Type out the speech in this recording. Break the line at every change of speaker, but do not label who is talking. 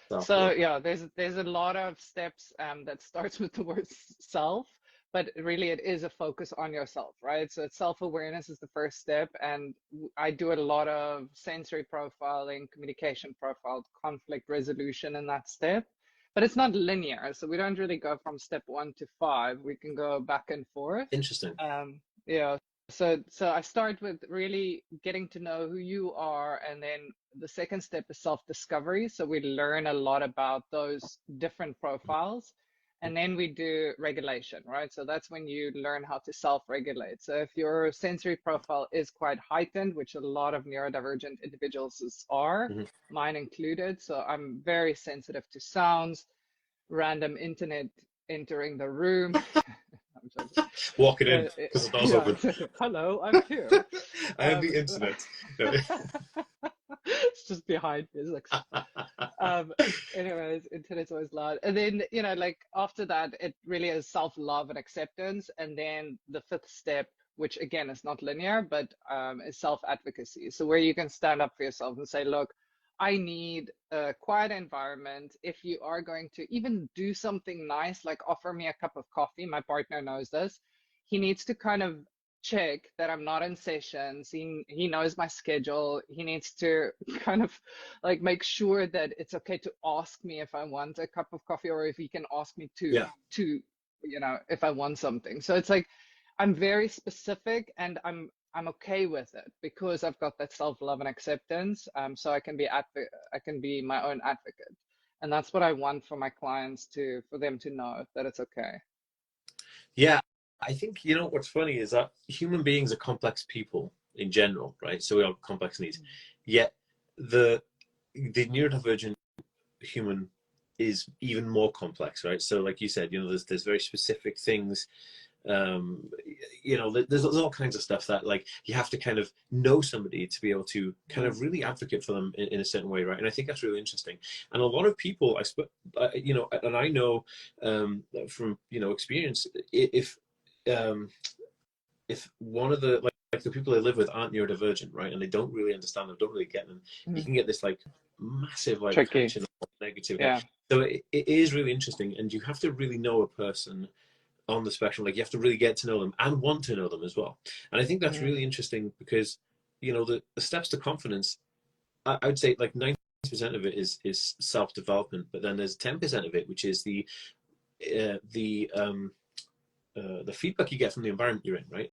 Self
So
love.
yeah, there's a lot of steps that starts with the word self, but really it is a focus on yourself, right? So self-awareness is the first step, and I do a lot of sensory profiling, communication profile, conflict resolution in that step. But it's not linear, so we don't really go from step 1 to 5. We can go back and forth.
Interesting.
Yeah, so I start with really getting to know who you are, and then the second step is self-discovery. So we learn a lot about those different profiles, and then we do regulation, right? So that's when you learn how to self-regulate. So if your sensory profile is quite heightened, which a lot of neurodivergent individuals are,
Hmm.
mine included, so I'm very sensitive to sounds, random internet entering the room. I'm joking.
Walking in because the door's
Yeah,
open.
exactly. Hello, I'm here.
I am the internet.
It's just behind physics. Um, Anyways, internet's always loud. And then, like after that, it really is self-love and acceptance. And then the fifth step, which again is not linear, but is self-advocacy. So where you can stand up for yourself and say, look, I need a quiet environment. If you are going to even do something nice, like offer me a cup of coffee, my partner knows this. He needs to kind of check that I'm not in sessions. He knows my schedule. He needs to kind of like make sure that it's okay to ask me if I want a cup of coffee, or if he can ask me to
Yeah.
to if I want something. So it's like I'm very specific, and I'm okay with it because I've got that self-love and acceptance. So I can be my own advocate. And that's what I want for my clients, for them to know that it's okay.
Yeah. I think, what's funny is that human beings are complex people in general, right? So we have complex needs. Yet the neurodivergent human is even more complex, right? So like you said, there's very specific things. There's all kinds of stuff that like you have to kind of know somebody to be able to kind of really advocate for them in a certain way, right? And I think that's really interesting. And a lot of people, and I know from experience, um, if one of the like the people they live with aren't neurodivergent, right, and they don't really understand them, don't really get them, you
Mhm.
can get this like massive like
Tricky.
patching of negative.
Yeah.
So it is really interesting, and you have to really know a person on the spectrum. Like you have to really get to know them and want to know them as well. And I think that's
Mhm.
really interesting because the steps to confidence, I would say like 90% of it is self-development, but then there's 10% of it which is the feedback you get from the environment you're in, right?